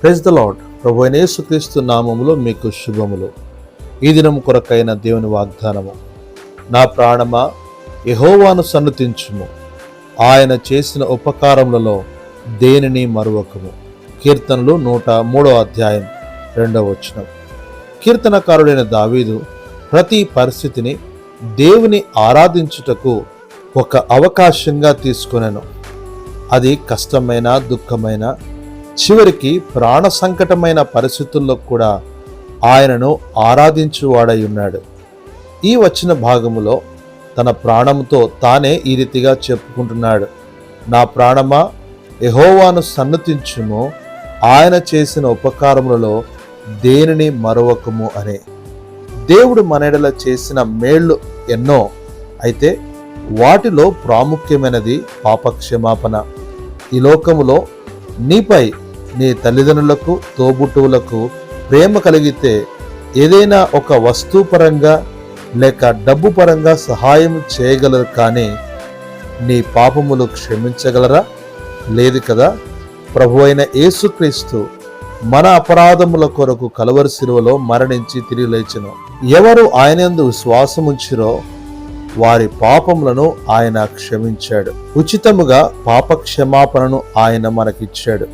Praise the lord. ప్రభు అయిన యేసుక్రీస్తు నామములో మీకు శుభములు. ఈ దినం కొరకైన దేవుని వాగ్దానము. నా ప్రాణమా యెహోవాను సన్నుతించుము, ఆయన చేసిన ఉపకారములలో దేనిని మరువకము. కీర్తనలు 103 2 కీర్తనకారుడైన దావీదు ప్రతి పరిస్థితిని దేవుని ఆరాధించుటకు ఒక అవకాశంగా తీసుకొనెను. అది కష్టమైన, దుఃఖమైన, చివరికి ప్రాణ సంకటమైన పరిస్థితుల్లో కూడా ఆయనను ఆరాధించువాడై ఉన్నాడు. ఈ వచ్చిన భాగములో తన ప్రాణంతో తానే ఈ రీతిగా చెప్పుకుంటున్నాడు. నా ప్రాణమా యెహోవాను సన్నుతించుము, ఆయన చేసిన ఉపకారములలో దేనిని మరొకము అనే. దేవుడు మన ఎడల చేసిన మేళ్ళు ఎన్నో, అయితే వాటిలో ప్రాముఖ్యమైనది పాపక్షమాపణ. ఈ లోకములో నీపై, నీ తల్లిదండ్రులకు, తోబుట్టువులకు ప్రేమ కలిగితే ఏదైనా ఒక వస్తుపరంగా లేక డబ్బు పరంగా సహాయం చేయగలరు, కానీ నీ పాపములు క్షమించగలరా? లేదు కదా. ప్రభు అయిన యేసుక్రీస్తు మన అపరాధముల కొరకు కలువరి శిలువలో మరణించి తిరిగి లేచెను. ఎవరు ఆయనందు విశ్వాసముంచిరో వారి పాపములను ఆయన క్షమించాడు. ఉచితముగా పాప క్షమాపణను ఆయన మనకిచ్చాడు.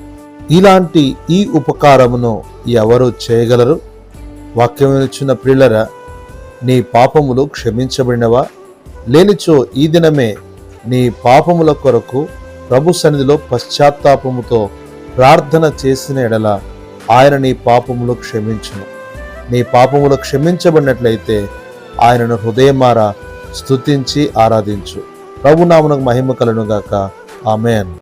ఇలాంటి ఈ ఉపకారమును ఎవరు చేయగలరు? వాక్యం వినుచున్న ప్రియులరా, నీ పాపములు క్షమించబడినవా? లేనిచో ఈ దినమే నీ పాపముల కొరకు ప్రభు సన్నిధిలో పశ్చాత్తాపముతో ప్రార్థన చేసిన ఎడల ఆయన నీ పాపములు క్షమించును. నీ పాపములు క్షమించబడినట్లయితే ఆయనను హృదయమారా స్తుతించి ఆరాధించు. ప్రభునామమునకు మహిమ కలుగును గాక. ఆమేన్.